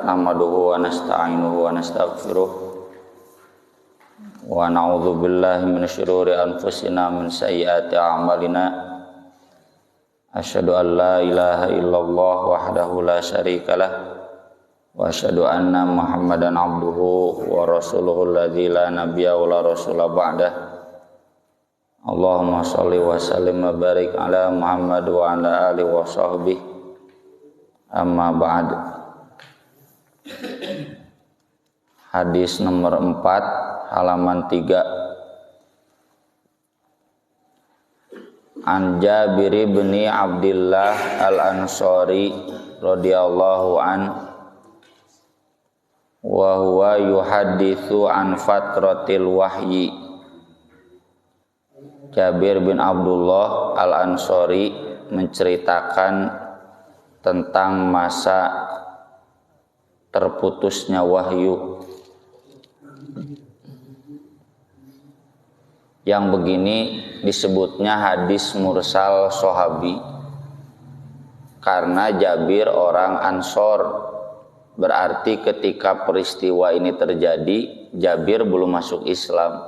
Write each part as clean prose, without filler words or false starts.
nahmaduhu wa nasta'inuhu wa nastaghfiruh wa na'udzu billahi min syururi anfusina min sayyiati a'malina asyhadu an la ilaha illallah wahdahu la syarikalah wa asyhadu anna muhammadan abduhu wa rasuluhu alladzi la nabiyya wa la rasula ba'dah. Allahumma shalli wa sallim wa barik ala Muhammad wa ala alihi wa sahbihi. Amma ba'd. Hadis nomor 4 halaman 3. An Jabir bin Abdullah Al-Ansari radhiyallahu an wa huwa yuhadditsu an fatratil wahyi. Jabir bin Abdullah Al-Ansari menceritakan tentang masa terputusnya wahyu. Yang begini disebutnya hadis mursal sahabi karena Jabir orang Ansor, berarti ketika peristiwa ini terjadi Jabir belum masuk Islam.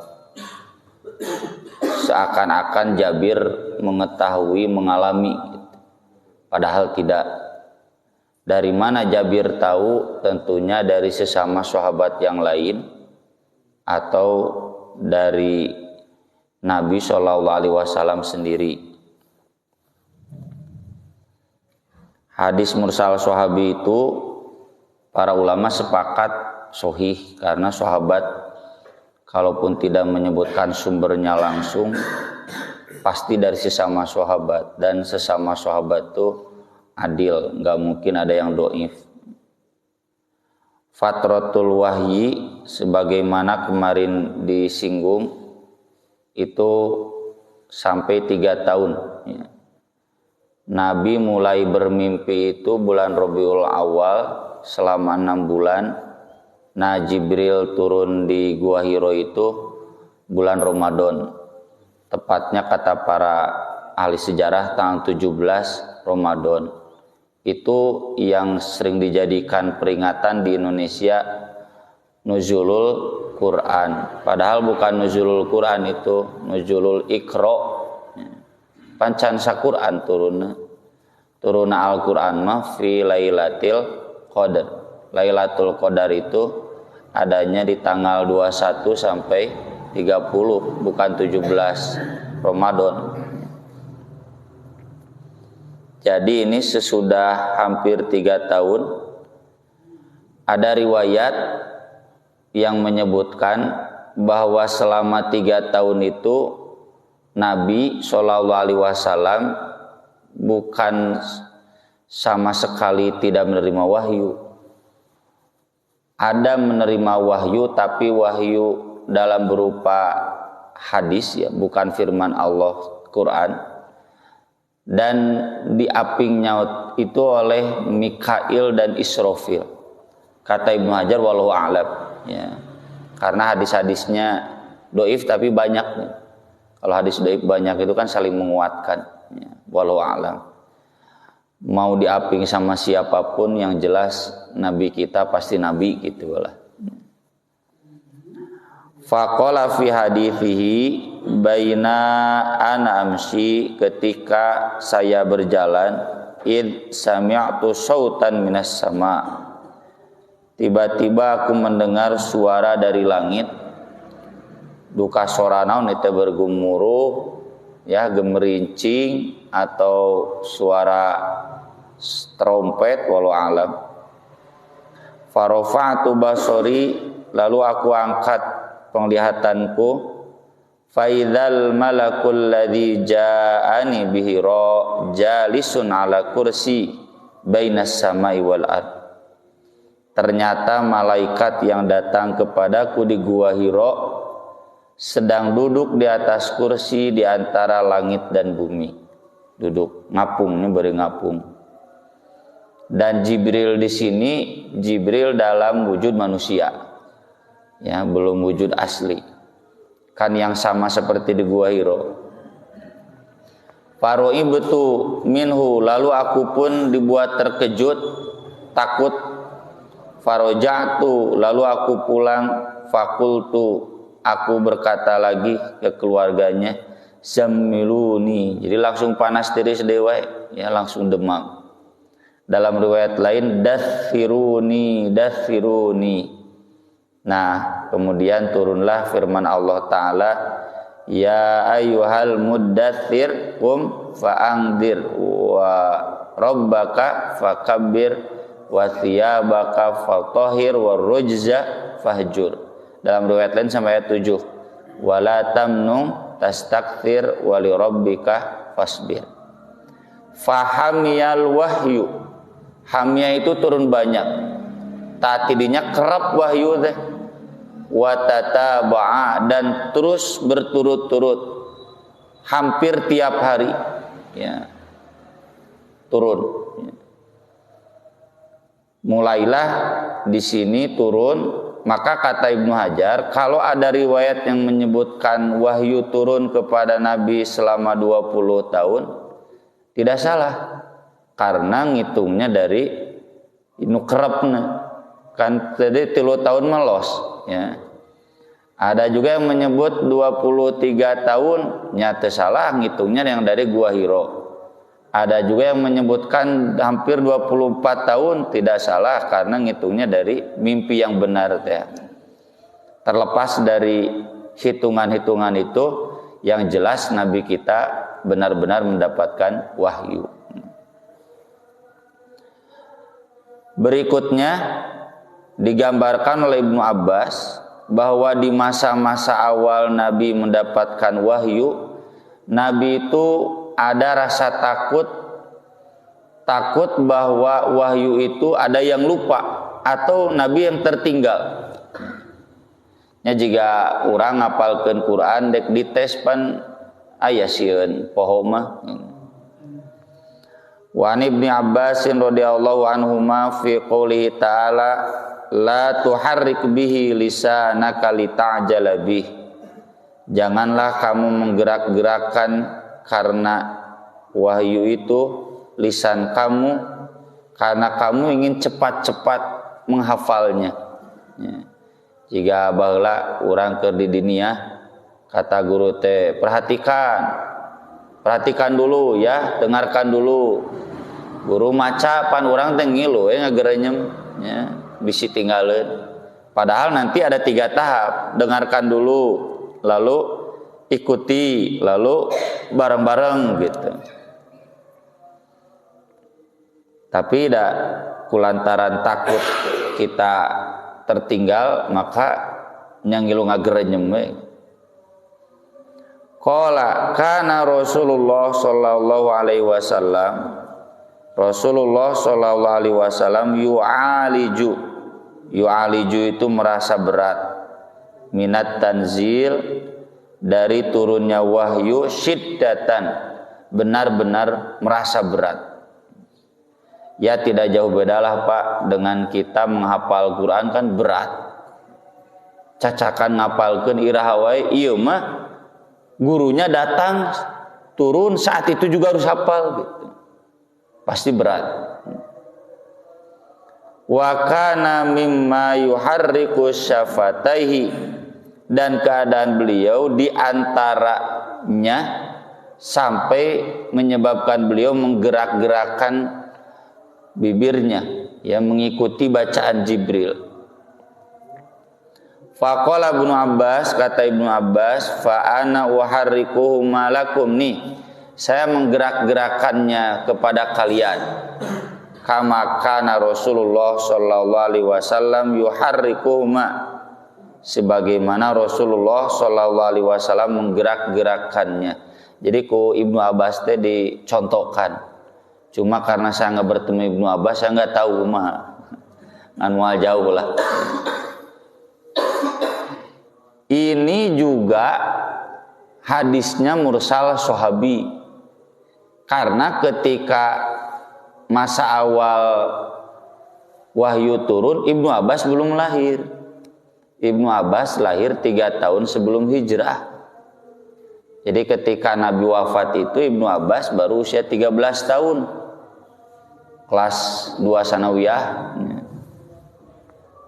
Seakan-akan Jabir mengetahui, mengalami, padahal tidak. Dari mana Jabir tahu? Tentunya dari sesama sahabat yang lain atau dari Nabi SAW sendiri. Hadis mursal sahabi itu para ulama sepakat sahih karena sahabat kalaupun tidak menyebutkan sumbernya langsung pasti dari sesama sahabat, dan sesama sahabat itu adil, nggak mungkin ada yang dhaif. Fatratul wahyi sebagaimana kemarin disinggung itu sampai 3 tahun. Nabi mulai bermimpi itu bulan Rabiul Awal selama 6 bulan. Nah, Jibril turun di Gua Hiro itu bulan Ramadan. Tepatnya kata para ahli sejarah tanggal 17 Ramadan. Itu yang sering dijadikan peringatan di Indonesia Nuzulul Quran. Padahal bukan Nuzulul Quran, itu Nuzulul Iqra. Pancansa Quran turun Al-Quran mah fi Lailatul Qadar. Lailatul Qadar itu adanya di tanggal 21 sampai 30, bukan 17 Ramadan. Jadi ini sesudah hampir 3 tahun ada riwayat yang menyebutkan bahwa selama 3 tahun itu Nabi SAW bukan sama sekali tidak menerima wahyu. Ada menerima wahyu, tapi wahyu dalam berupa hadis, ya, bukan firman Allah Quran, dan diapingnya itu oleh Mikail dan Israfil. Kata Ibnu Hajar wallahu a'lam, ya, karena hadis-hadisnya dhaif tapi banyak. Kalau hadis dhaif banyak itu kan saling menguatkan, ya, wallahu a'lam. Mau diaping sama siapapun, yang jelas Nabi kita pasti Nabi, gitu lah. Faqala fi hadithihi baina ana amsi, ketika saya berjalan, id sami'tu sautan minas sama, tiba-tiba aku mendengar suara dari langit. Duka soranaun itu bergemuruh, ya, gemerincing atau suara trompet, walau alam. Farofa'tu basori, lalu aku angkat penglihatanku. Faidal malakul ladzi ja'ani bihi jalisun ala kursi bainas samai wal ard. Ternyata malaikat yang datang kepadaku di Gua Hiro sedang duduk di atas kursi di antara langit dan bumi. Duduk ngapung, ini beri ngapung. Dan Jibril di sini, Jibril dalam wujud manusia, ya, belum wujud asli. Kan yang sama seperti di Gua Hiro. Faro'ibtu minhu, lalu aku pun dibuat terkejut, takut. Faroja'tu, lalu aku pulang. Fakultu, aku berkata lagi ke keluarganya, zammiluni, jadi langsung panas diri sedewai, ya langsung demam. Dalam riwayat lain, dathiruni, dathiruni. Nah, kemudian turunlah firman Allah Ta'ala, ya ayyuhal muddathir qum fa'angdir wa rabbaka fakabbir wa thiyabaka fatahhir wa rujza fahjur. Dalam riwayat lain sampai ayat 7, wala tamnun tastakthir wa li rabbika fasbir. Fahamiyal wahyu, hamya itu turun banyak, tatidinya kerap wahyu teh, wa tataba'a, dan terus berturut-turut, hampir tiap hari ya turun. Mulailah di sini turun. Maka kata Ibnu Hajar, kalau ada riwayat yang menyebutkan wahyu turun kepada Nabi selama 20 tahun, tidak salah. Karena ngitungnya dari inu kerepna. Kan tadi 3 tahun melos. Ya. Ada juga yang menyebut 23 tahun, nyata salah ngitungnya yang dari Gua Hiro. Ada juga yang menyebutkan hampir 24 tahun, tidak salah karena ngitungnya dari mimpi yang benar teh. Terlepas dari hitungan-hitungan itu, yang jelas Nabi kita benar-benar mendapatkan wahyu. Berikutnya digambarkan oleh Ibnu Abbas bahwa di masa-masa awal Nabi mendapatkan wahyu, Nabi itu ada rasa takut bahwa wahyu itu ada yang lupa atau Nabi yang tertinggal. Ya jika orang ngapalkeun Quran dek dites pan aya sieun poho mah. Wa Ibnu Abbas radhiyallahu anhuma fi qouli ta'ala la tuharrik bihi lisanaka lita'jala bih. Janganlah kamu menggerak-gerakkan karena wahyu itu lisan kamu, karena kamu ingin cepat-cepat menghafalnya. Ya. Jika baheula urang keur di dunia, kata guru teh perhatikan dulu ya, dengarkan dulu. Guru maca pan urang teh ngilu ngagerenyem ya, bisi tinggalin. Padahal nanti ada 3 tahap, dengarkan dulu, lalu ikuti, lalu bareng-bareng gitu. Tapi tidak kulantaran takut kita tertinggal, maka nyangilu ngagerenyem we. Qala kana Rasulullah sallallahu alaihi wasallam, Rasulullah sallallahu alaihi wasallam yu'aliju itu merasa berat, minat tanzil, dari turunnya wahyu, syiddatan, benar-benar merasa berat. Ya tidak jauh bedalah Pak dengan kita menghafal Quran kan berat. Cacakan ngapalkeun iraha wae ieu mah gurunya datang turun saat itu juga harus hafal gitu. Pasti berat. Wa kana mimma yuharriku syafataihi, dan keadaan beliau diantaranya sampai menyebabkan beliau menggerak-gerakkan bibirnya, ya mengikuti bacaan Jibril. Faqala Ibnu Abbas, kata Ibnu Abbas, fa ana uharrikuhu malakum, nih saya menggerak-gerakannya kepada kalian. Kama kana Rasulullah sallallahu alaihi wasallam yuharrikuhuma, sebagaimana Rasulullah sallallahu alaihi wasallam menggerak-gerakkannya. Jadi ku Ibnu Abbas teh dicontohkan. Cuma karena saya nggak bertemu Ibnu Abbas, saya nggak tahu mah nganual jauh lah. Ini juga hadisnya mursal sahabi, karena ketika masa awal wahyu turun, Ibnu Abbas belum lahir. Ibnu Abbas lahir 3 tahun sebelum hijrah. Jadi ketika Nabi wafat itu Ibnu Abbas baru usia 13 tahun, kelas 2 sanawiyah.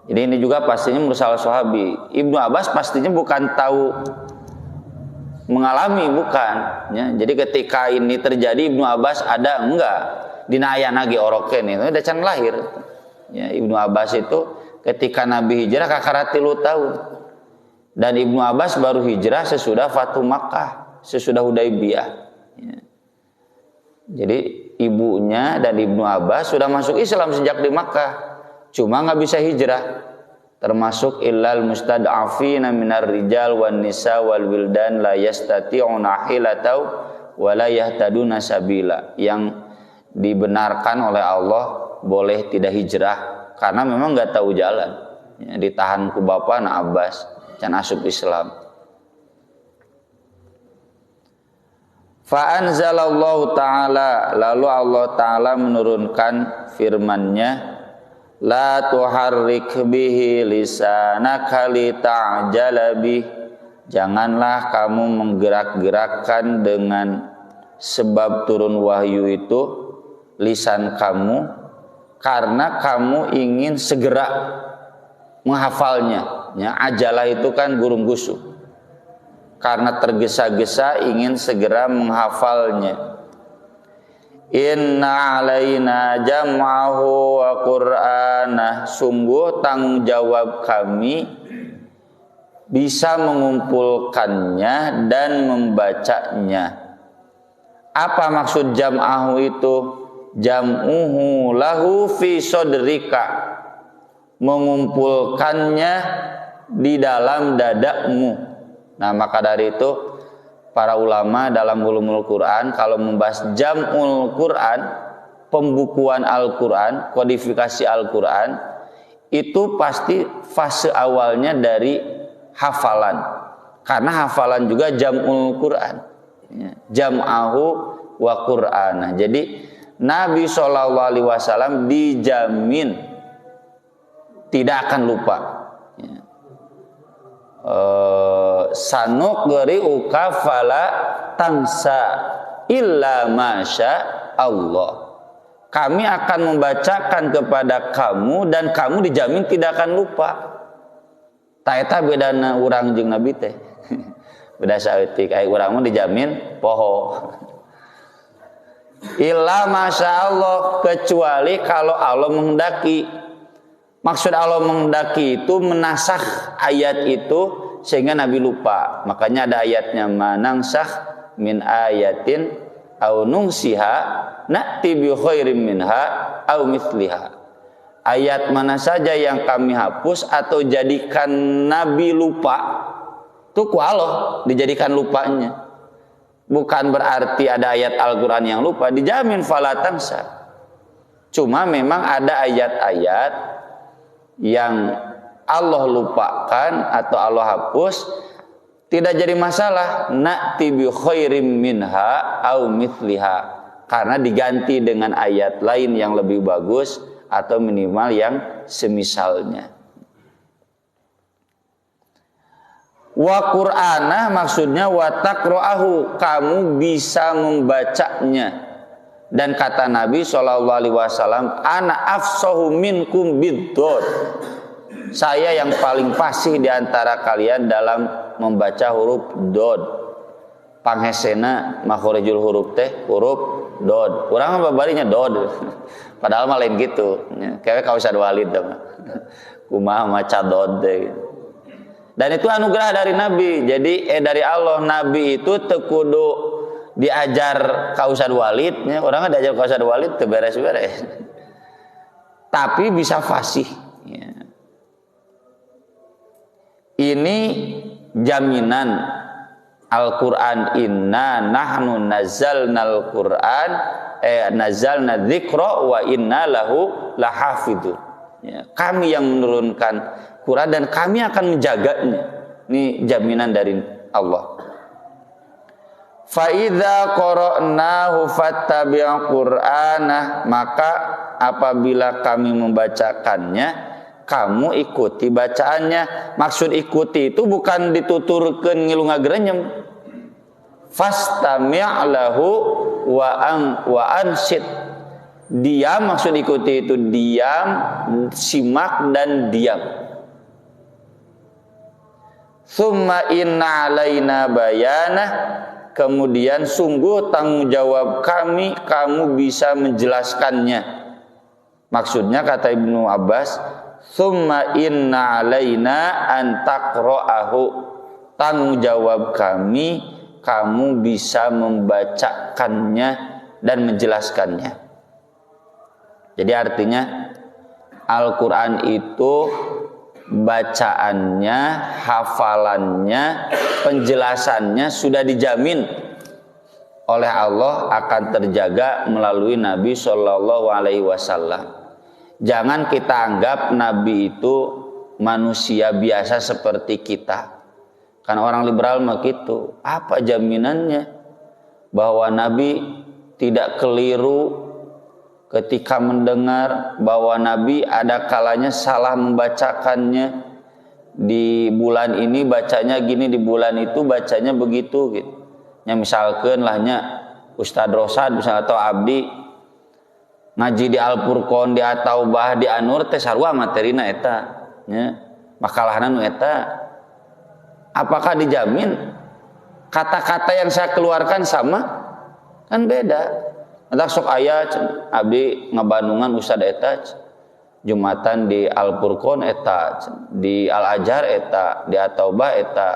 Jadi ini juga pastinya mursal sahabi. Ibnu Abbas pastinya bukan tahu mengalami, bukan ya. Jadi ketika ini terjadi Ibnu Abbas ada enggak dina aya nage oroken itu udah can lahir ya. Ibnu Abbas itu ketika Nabi hijrah kakara 3 tahun dan Ibnu Abbas baru hijrah sesudah Fatu Makkah, sesudah Hudaybiyah ya. Jadi ibunya dan Ibnu Abbas sudah masuk Islam sejak di Makkah, cuma nggak bisa hijrah, termasuk illal mustad'afina minar rijal wan nisa wal wildan la yastati'una hilatau wa la yahtaduna sabila, yang dibenarkan oleh Allah boleh tidak hijrah karena memang nggak tahu jalan ya, ditahan ku bapak na Abbas can asup Islam. Fa anzalallahu ta'ala, lalu Allah Ta'ala menurunkan firman-Nya, la tuharrik bihi lisanaka lita'jala bih, janganlah kamu menggerak-gerakkan dengan sebab turun wahyu itu lisan kamu karena kamu ingin segera menghafalnya ya. Ajalah itu kan gurung-gusu, karena tergesa-gesa ingin segera menghafalnya. Inna alaina jam'ahu wa qur'anah, sungguh tanggung jawab kami bisa mengumpulkannya dan membacanya. Apa maksud jam'ahu itu? Jam'uhu lahu fi sodrika, mengumpulkannya di dalam dadamu. Nah maka dari itu para ulama dalam ulumul Quran kalau membahas jam'ul Quran, pembukuan Al-Quran, kodifikasi Al-Quran, itu pasti fase awalnya dari hafalan, karena hafalan juga jam'ul Quran ya. Jam'ahu wa Qur'ana. Jadi Nabi SAW dijamin tidak akan lupa ya. Sanuqri'uka fala tansa illa masya Allah, kami akan membacakan kepada kamu dan kamu dijamin tidak akan lupa. Taeta bedana urang jeung Nabi teh beda saeutik, ai urang mah dijamin poho illa masya Allah, kecuali kalau Allah menghendaki. Maksud Allah menghendaki itu menasakh ayat itu sehingga Nabi lupa. Makanya ada ayatnya, manangsakh min ayatin au nungsiha na'ti bi khairim minha au mithliha. Ayat mana saja yang kami hapus atau jadikan Nabi lupa, itu ku Allah dijadikan lupanya. Bukan berarti ada ayat Al-Quran yang lupa, dijamin falatangsa. Cuma memang ada ayat-ayat yang Allah lupakan atau Allah hapus, tidak jadi masalah. Na'ti bi khairim minha au mithliha, karena diganti dengan ayat lain yang lebih bagus atau minimal yang semisalnya. Wa Qur'ana maksudnya wa taqra'ahu, kamu bisa membacanya. Dan kata Nabi SAW, ana afsahu minkum biddod, saya yang paling fasih di antara kalian dalam membaca huruf dod. Panghesena makhorijul huruf teh huruf dod. Urang mah babarinya dod. Padahal mah lain gitu. Kayak Kausad Walid mah. Kumaha maca dod teh. Dan itu anugerah dari Nabi. Jadi dari Allah, Nabi itu teu kudu diajar Kausad Walid, ya. Orang diajar Kausad Walid teu beres-beres. Tapi bisa fasih. Ya. Ini jaminan Al-Quran, inna nahnu nazzalnal Quran nazzalna dzikra wa inna lahu lahafidun. Ya, kami yang menurunkan Quran dan kami akan menjaganya. Ini jaminan dari Allah. Fa idza qara'nahu fattabi' Qur'anah, maka apabila kami membacakannya, kamu ikuti bacaannya. Maksud ikuti itu bukan dituturkeun ngilu ngagerenyem. Fastami' lahu wa ansid, Diam maksud ikuti itu diam, simak dan diam. Summa inna alaina bayana, kemudian sungguh tanggung jawab kami, kamu bisa menjelaskannya. Maksudnya kata Ibnu Abbas, summa inna alaina an taqra'ahu, tanggung jawab kami, kamu bisa membacakannya dan menjelaskannya. Jadi artinya Al-Quran itu bacaannya, hafalannya, penjelasannya sudah dijamin oleh Allah akan terjaga melalui Nabi Shallallahu Alaihi Wasallam. Jangan kita anggap Nabi itu manusia biasa seperti kita. Karena orang liberal mah gitu. Apa jaminannya bahwa Nabi tidak keliru ketika mendengar, bahwa Nabi ada kalanya salah membacakannya, di bulan ini bacanya gini, di bulan itu bacanya begitu gitu. Ya misalkan lahnya Ustadz Rosad misalnya atau Abdi ngaji di Al-Furqon, di At-Taubah, di An-Nur teh sarua materina eta nya makalahna nu eta. Apakah dijamin kata-kata yang saya keluarkan sama? Kan beda. Entak sok aya abdi ngabandungan Ustad eta Jumatan di Al-Furqon eta, di Al-Azhar eta, di At-Taubah eta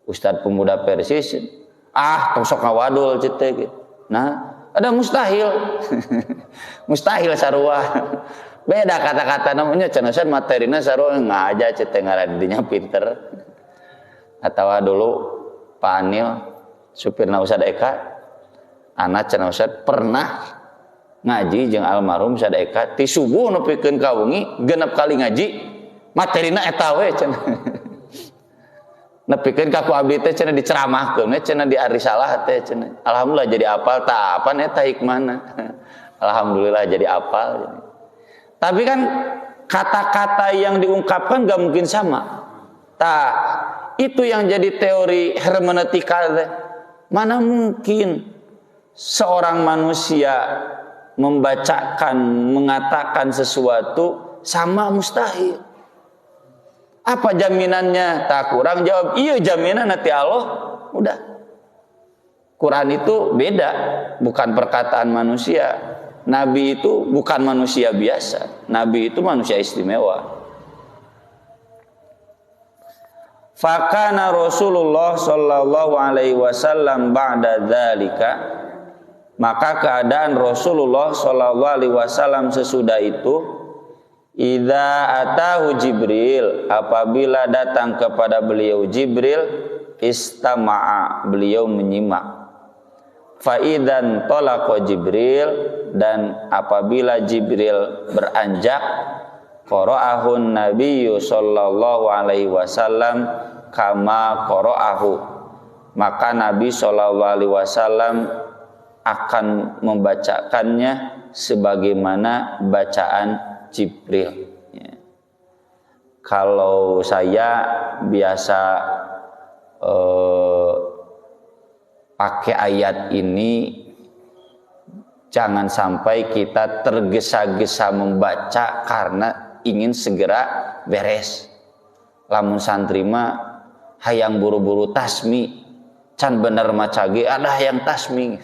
Ustad pemuda Persis. Tong sok ngawadul ceute gitu. Nah, ada mustahil. Mustahil sarua. Beda kata-kata namanya cenah materina sarua ngaja ceute ngaradinya pinter. Atawa dulu Pak Anil supirna Ustad Eka, anak cenah Ustad pernah ngaji jeung almarhum Ustad Eka ti subuh nepikeun ka wengi 6 kali ngaji materina eta we cenah. Nepikeun ka ku abdi teh cenah diceramahkeun we cenah di arisalah teh cenah. Alhamdulillah jadi apal tah apan eta hikmahna. Alhamdulillah jadi apal. Tapi kan kata-kata yang diungkapkan gak mungkin sama. Tah itu yang jadi teori hermeneutika teh. Mana mungkin seorang manusia membacakan, mengatakan sesuatu sama, mustahil. Apa jaminannya? Tak kurang jawab, iya jaminan nanti Allah. Udah. Quran itu beda, bukan perkataan manusia. Nabi itu bukan manusia biasa. Nabi itu manusia istimewa. Fakana Rasulullah sallallahu alaihi wasallam ba'da dzalika, maka keadaan Rasulullah sallallahu alaihi wasallam sesudah itu, idza atahu Jibril, apabila datang kepada beliau Jibril, istama'a, beliau menyimak. Fa idzan talaqa Jibril, dan apabila Jibril beranjak, qara'ahun nabiyyu sallallahu alaihi wasallam kama qara'ahu, maka Nabi sallallahu alaihi wasallam akan membacakannya sebagaimana bacaan Jibril. Ya. Kalau saya biasa pakai ayat ini, jangan sampai kita tergesa-gesa membaca karena ingin segera beres. Lamun santri mah hayang buru-buru tasmi, can bener macage ada hayang tasmi.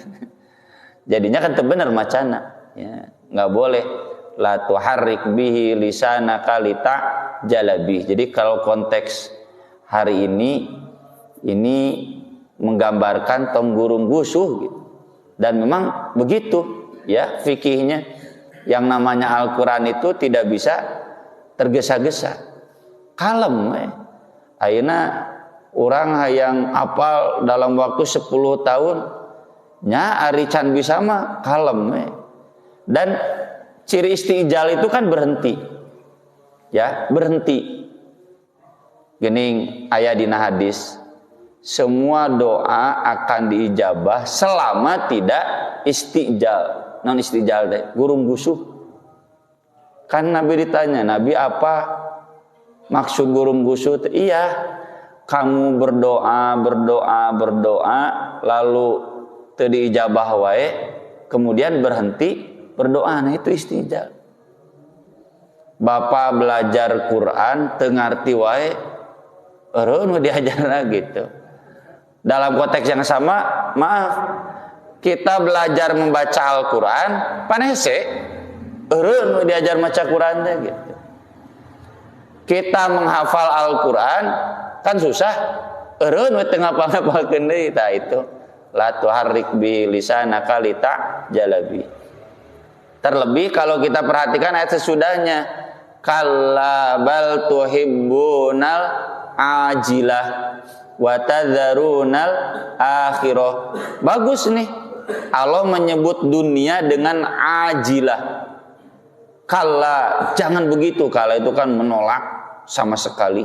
Jadinya kan teu bener macana. Ya, nggak boleh. La tuharrik bihi lisanaka lita jalabi. Jadi kalau konteks hari ini menggambarkan tenggurung gusuh gitu. Dan memang begitu ya fikihnya. Yang namanya Al-Quran itu tidak bisa tergesa-gesa, kalem. Ayeuna orang hayang apal dalam waktu 10 tahun nya ari can bisa mah kalem. Dan ciri istijal itu kan berhenti. Ya, berhenti. Gening aya dina hadis, semua doa akan diijabah selama tidak istijal. Non istijal deh, gurung gusuh. Kan Nabi ditanya, Nabi apa maksud gurung gusuh? Iya, kamu berdoa lalu teu diijabah wae, kemudian berhenti, berdoa, nah itu istijal. Bapak belajar Quran teu ngarti wae eureun diajarna gitu. Dalam konteks yang sama, maaf, kita belajar membaca Al-Qur'an panese eureun diajar maca Quran teh gitu. Kita menghafal Al-Qur'an kan susah, eureun we teu ngapal-ngapalkeun deui tah itu. La tuharrik bi lisanaka litajalabi. Terlebih kalau kita perhatikan ayat sesudahnya, kalla bal tuhibbunal ajilah wa tadharunal akhirah. Bagus nih, Allah menyebut dunia dengan ajilah. Kalla, jangan begitu, kalla itu kan menolak sama sekali.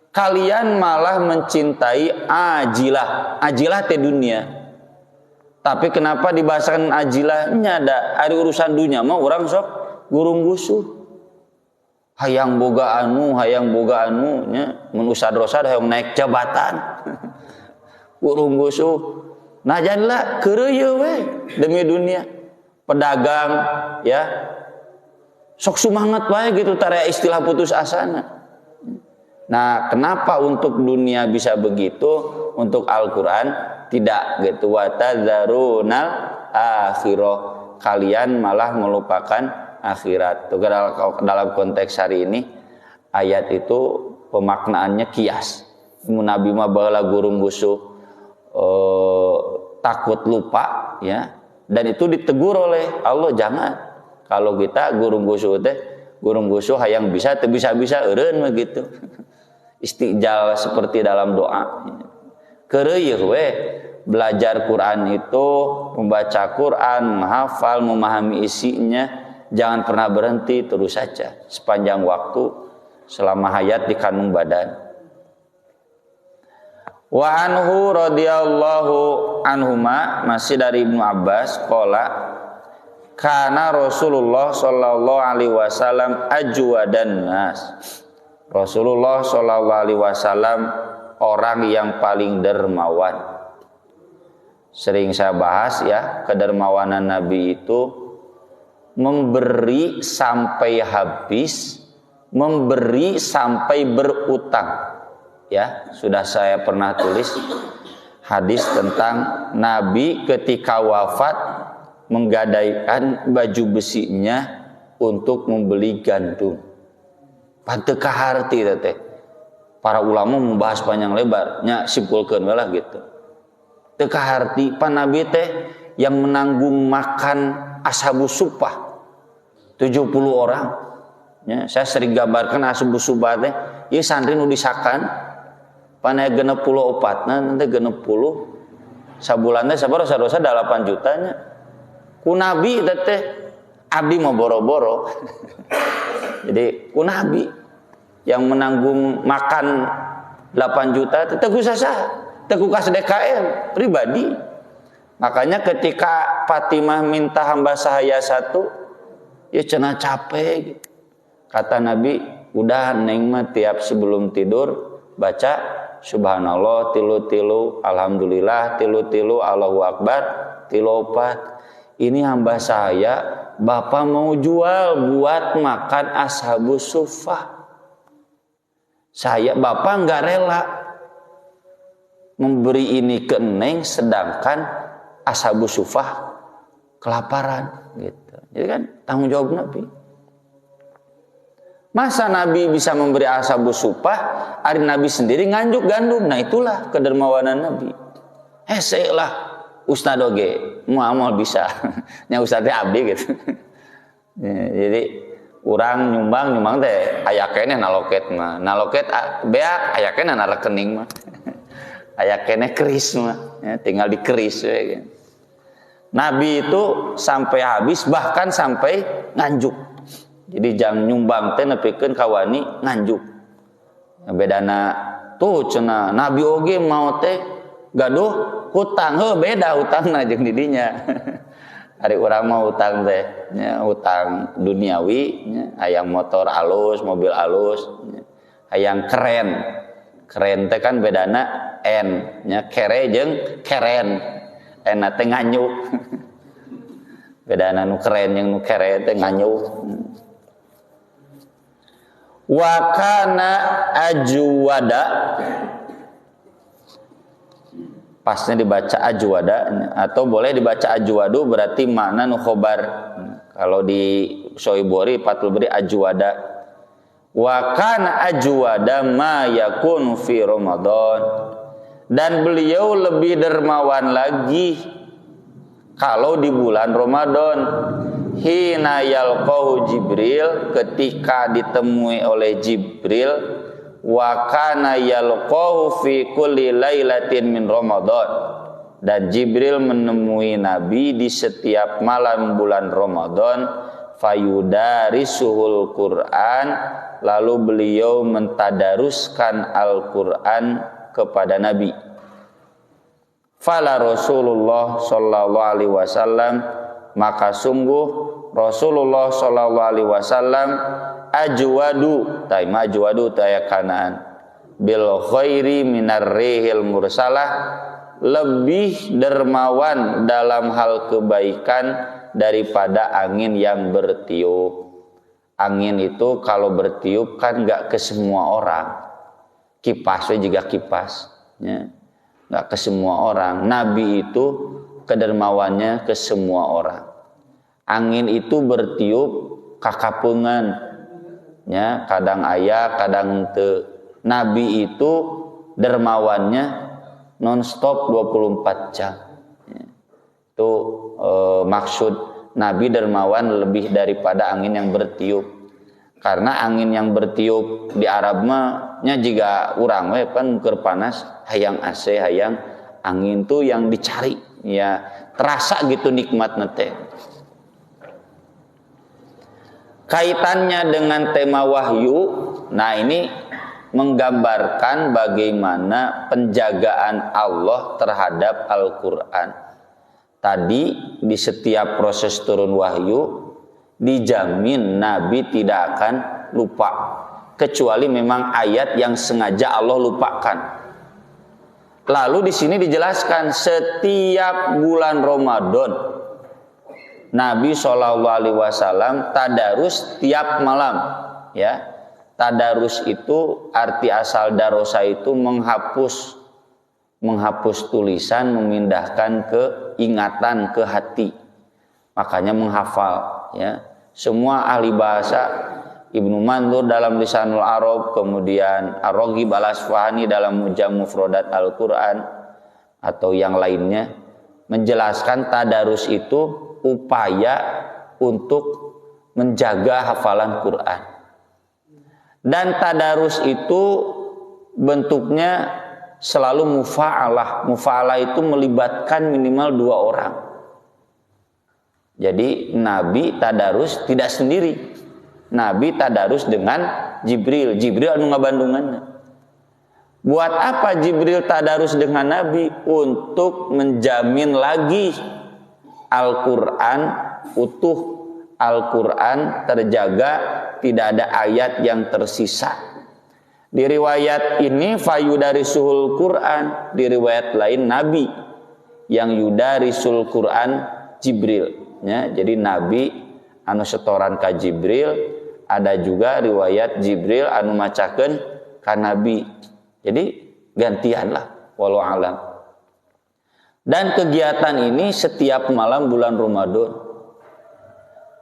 Kalian malah mencintai ajilah. Ajilah teh dunia. Tapi kenapa dibahasakan ajilahnya? Ada urusan dunia mah orang sok gurung gusuh. Hayang boga anu nya mun usad-rosad hayang naik jabatan. Gurung gusuh. Nah jadilah keureuy we demi dunia. Pedagang ya. Sok semangat wae gitu tara istilah putus asana. Nah, kenapa untuk dunia bisa begitu, untuk Al-Qur'an tidak gitu? Wa tadzarunal akhirah. Kalian malah melupakan akhirat. Tuh, dalam konteks hari ini ayat itu pemaknaannya kias. Nabi mah baheula gurung gusuh takut lupa ya. Dan itu ditegur oleh Allah, jangan. Kalau kita gurung gusuh hayang bisa teu bisa-bisa eureun mah gitu. Istijal seperti dalam doa. Keureuy we belajar Quran itu, membaca Quran, menghafal, memahami isinya, jangan pernah berhenti, terus saja sepanjang waktu selama hayat di kandung badan. Wa anhu radhiyallahu anhuma, masih dari Ibnu Abbas, qala kana Rasulullah sallallahu alaihi wasallam ajwadan nas. Rasulullah sallallahu alaihi wasallam orang yang paling dermawan. Sering saya bahas ya, kedermawanan Nabi itu memberi sampai habis, memberi sampai berutang. Ya, sudah saya pernah tulis hadis tentang Nabi ketika wafat menggadaikan baju besinya untuk membeli gandum. Panteu kaharti teh. Para ulama membahas panjang lebar, nya simpulkeun we lah gitu. Teu kaharti pan Nabi teh yang menanggung makan ashabus suffah 70 orang. Ya, saya sering gambarkan ashabus suffah teh, ieu santri nu disakan pan aya 60 opatna nanti 60 sabulan teh sabaraha dosa 8 juta nya. Ku Nabi teh abdi mau boro-boro. Jadi ku Nabi yang menanggung makan 8 juta teguh sasa, teguh kas DKM pribadi. Makanya ketika Fatimah minta hamba sahaya satu, ya cenah capek. Kata Nabi, udah neng mah tiap sebelum tidur baca subhanallah tilu-tilu, alhamdulillah tilu-tilu, Allahu akbar tilu-opat. Ini hamba saya, Bapak mau jual buat makan ashabus suffah. Bapak nggak rela memberi ini ke Neng, sedangkan ashabus suffah kelaparan gitu. Jadi kan tanggung jawab Nabi. Masa Nabi bisa memberi ashabus suffah, hari Nabi sendiri nganjuk gandum. Nah itulah kedermawanan Nabi. Hese lah Ustad oge, muamal bisa. Nya Ustadnya abdi gitu. Jadi urang nyumbang teh aya keneh naloket mah. Naloket beak aya keneh na rekening mah. Aya keneh keris mah, ya, tinggal dikeris we gitu. Nabi itu sampai habis, bahkan sampai nganjuk. Jadi jangan nyumbang teh nepikeun kawani nganjuk. Bedana tuh cenah Nabi oge mau teh gaduh hutang, beda hutangna jeung didinya. Hari urang mah hutang teh nya hutang duniawi nya, hayang motor alus, mobil alus, nya. Hayang keren. Keren teh kan bedana N nya kere jeung keren. N teh nganyuk. Bedana nu keren yang nu kere teh nganyuh. Wa kana ajwada, pasnya dibaca ajwada atau boleh dibaca ajwadu, berarti makna nu khobar. Kalau di Sohibori Fathul Bari ajwada. Wa kana ajwada ma yakunu fi Ramadan, dan beliau lebih dermawan lagi kalau di bulan Ramadan. Hina yalqahu Jibril, ketika ditemui oleh Jibril. Wa kana yalqahu fi kulli lailatin min Ramadan, dan Jibril menemui Nabi di setiap malam bulan Ramadan. Fayudarisuhul Quran, lalu beliau mentadaruskan Al-Quran kepada Nabi. Fala Rasulullah sallallahu alaihi wasallam, maka sungguh Rasulullah sallallahu alaihi wasallam ajwadu, taima ajwadu taya kanaan, bil khairi minar rihil mursalah, lebih dermawan dalam hal kebaikan daripada angin yang bertiup. Angin itu kalau bertiup kan nggak ke semua orang. Kipasnya juga kipas, ya. Nggak ke semua orang. Nabi itu kedermawannya ke semua orang. Angin itu bertiup kakapungan, ya, kadang aya, kadang te. Nabi itu dermawannya nonstop 24 jam. Ya. Itu maksud Nabi dermawan lebih daripada angin yang bertiup. Karena angin yang bertiup di Arab mah nya juga urang we pan keur panas, hayang AC, hayang angin tuh yang dicari, ya terasa gitu nikmatna teh. Kaitannya dengan tema wahyu, nah ini menggambarkan bagaimana penjagaan Allah terhadap Al-Quran. Tadi di setiap proses turun wahyu dijamin Nabi tidak akan lupa, kecuali memang ayat yang sengaja Allah lupakan. Lalu di sini dijelaskan setiap bulan Ramadan Nabi SAW tadarus tiap malam, ya. Tadarus itu arti asal darosa itu menghapus tulisan, memindahkan ke ingatan, ke hati. Makanya menghafal, ya. Semua ahli bahasa, Ibnu Mandur dalam Lisanul Arab, kemudian Ar-Raghib Al-Asfahani dalam Mujam Mufradat Al-Quran, atau yang lainnya, menjelaskan tadarus itu upaya untuk menjaga hafalan Quran. Dan tadarus itu bentuknya selalu mufa'alah. Mufa'alah itu melibatkan minimal 2 orang. Jadi Nabi tadarus tidak sendiri. Nabi tadarus dengan Jibril. Jibril anu ngabandunganna. Buat apa Jibril tadarus dengan Nabi? Untuk menjamin lagi Al-Quran utuh, Al-Quran terjaga, tidak ada ayat yang tersisa. Di riwayat ini fayudarisuhul Quran, di riwayat lain Nabi yang yudarisul Quran Jibril, ya. Jadi Nabi anu setoran ka Jibril, ada juga riwayat Jibril anu macakeun ka Nabi. Jadi gantianlah, wallahu alam. Dan kegiatan ini setiap malam bulan Ramadan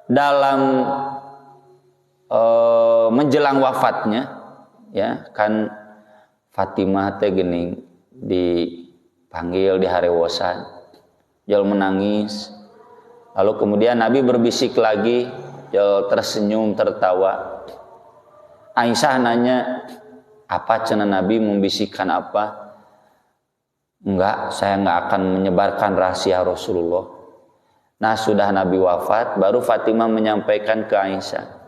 dalam menjelang wafatnya, ya kan Fatimah teh geuning dipanggil di harewosan, jol menangis. Lalu kemudian Nabi berbisik lagi, jol tersenyum tertawa. Aisyah nanya, apa cenah Nabi membisikkan apa? Enggak, saya enggak akan menyebarkan rahasia Rasulullah. Nah, sudah Nabi wafat, baru Fatimah menyampaikan ke Aisyah.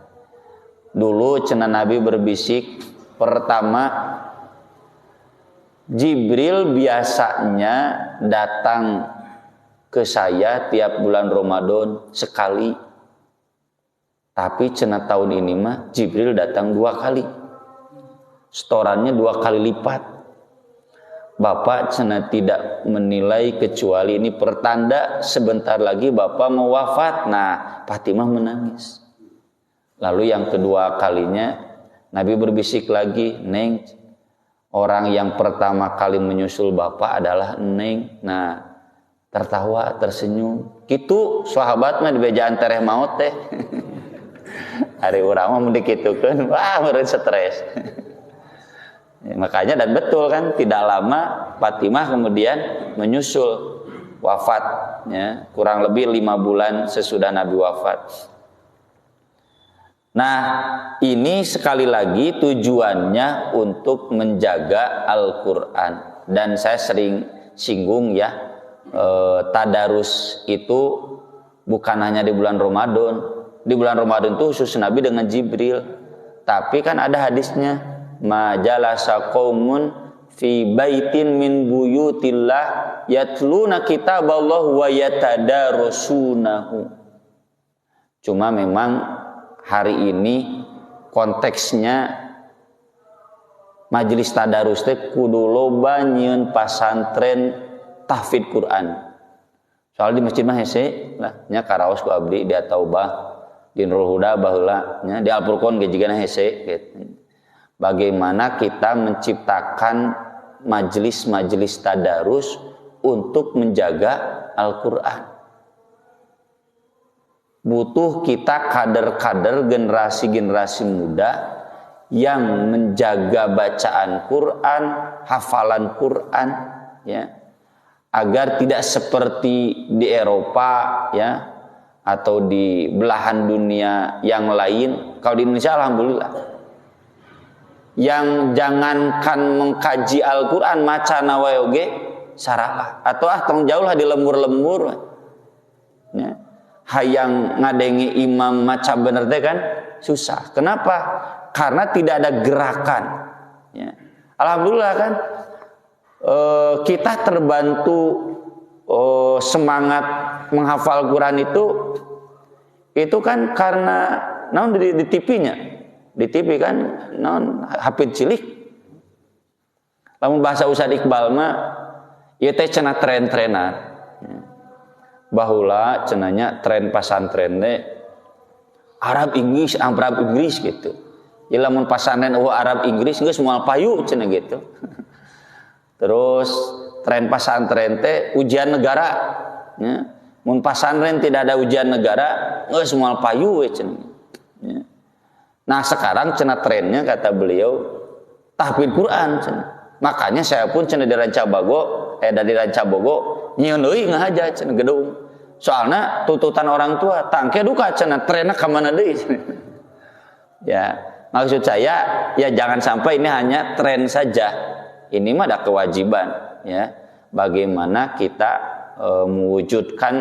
Dulu cenah Nabi berbisik, pertama Jibril biasanya datang ke saya tiap bulan Ramadan sekali. Tapi cenah tahun ini mah Jibril datang 2 kali. Setorannya 2 kali lipat. Bapak cenah tidak menilai kecuali ini pertanda sebentar lagi Bapak mau wafat. Nah, Fatimah menangis. Lalu yang kedua kalinya Nabi berbisik lagi, Neng, orang yang pertama kali menyusul Bapak adalah Neng. Nah, tertawa, tersenyum. Kitu sahabat mah di bejaan tereh maut teh. Hari urang mah mun dikitukeun, wah meureun stres. Makanya dan betul kan, tidak lama Fatimah kemudian menyusul wafat, ya, kurang lebih 5 bulan sesudah Nabi wafat. Nah, ini sekali lagi tujuannya untuk menjaga Al-Quran. Dan saya sering singgung ya, tadarus itu bukan hanya di bulan Ramadan. Di bulan Ramadan itu khusus Nabi dengan Jibril. Tapi kan ada hadisnya, majalasa qaumun fi baitin min buyutillah yatluna kitaballah wa yatadarasunahu. Cuma memang hari ini konteksnya majelis tadarus teh kudu loba nyieun pasantren tahfidz Quran. Soal di masjid mah hese lah nya karaos ku abdi dia taubah di Nurul Huda baheula nya di Al-Furqan ge jigana hese gitu. Bagaimana kita menciptakan majelis-majelis tadarus untuk menjaga Al-Quran. Butuh kita kader-kader generasi-generasi muda yang menjaga bacaan Quran, hafalan Quran, ya, agar tidak seperti di Eropa, ya, atau di belahan dunia yang lain. Kalau di Indonesia alhamdulillah, yang jangankan mengkaji Al-Quran macana wae oge saralah, atau tong jauh lah di lembur-lembur, ya. Hayang ngadengi imam maca bener teh kan susah. Kenapa? Karena tidak ada gerakan, ya. Alhamdulillah kan kita terbantu semangat menghafal Quran itu kan karena naon di TV-nya. Di TV kan naon hafid cilik. Lamun bahasa Ustaz Iqbal mah ieu teh cenah tren-trenan. Baheula cenanya tren pasantren teh Arab Inggris gitu. Ieu lamun pasantren Arab Inggris geus moal payu cenah gitu. Terus tren pasantren teh ujian negara, ya. Mun pasantren tidak ada ujian negara geus moal payu we cenah. Ya. Nah, sekarang cenah trennya kata beliau tahfidz Quran cenah. Makanya saya pun cenah dari Rancabogo nyieun deui ngahaja cenah gedung. Soalnya tuntutan orang tua tangke duka cenah trenna ka mana deui. Ya, maksud saya ya jangan sampai ini hanya tren saja. Ini mah ada kewajiban, ya. Bagaimana kita mewujudkan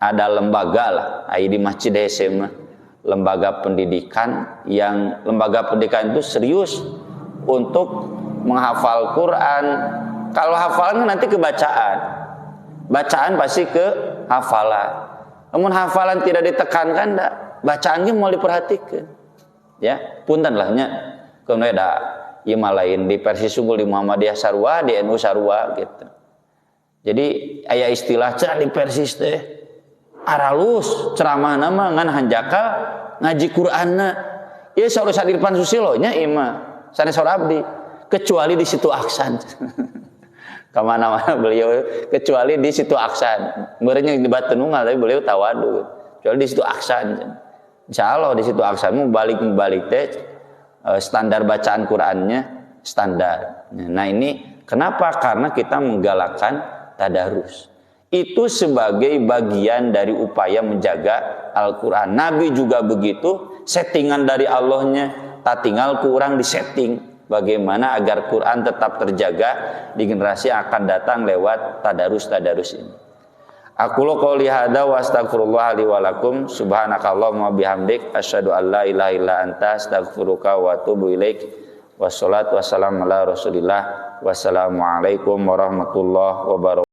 ada lembaga lah, di Masjid SMA, lembaga pendidikan itu serius untuk menghafal Quran. Kalau hafalan nanti kebacaan. Bacaan pasti ke hafalan. Namun hafalan tidak ditekankan, bacaannya mau diperhatikan. Ya, punten lah nya. Kemudian ada ieu lain di Persis Sungguh di Muhammadiyah sarua, di NU sarua gitu. Jadi aya istilah cenah di Persis teh aralus ceramahna mah ngan hanjakal ngaji Qur'anna. Ieu saur Sadirpan Susilo nya ieu mah sanes saur abdi kecuali di situ Aksan. Kemana-mana beliau kecuali di situ Aksan. Merenya di Batenunggal tapi beliau tawadu. Kecuali di situ Aksan. Insyaallah di situ Aksan balik teh standar bacaan Qur'annya standar. Nah ini kenapa? Karena kita menggalakkan tadarus. Itu sebagai bagian dari upaya menjaga Al-Quran. Nabi juga begitu, settingan dari Allahnya, tak tinggal kurang disetting. Bagaimana agar Quran tetap terjaga di generasi yang akan datang lewat tadarus ini. Aku qouli hadza wa astaghfirullah li wa lakum subhanakallahumma bihamdik asyhadu an la ilaha illa anta astaghfiruka wa atubu ilaik. Wassalatu wassalamu ala Rasulillah. Wassalamualaikum warahmatullahi wabarakatuh.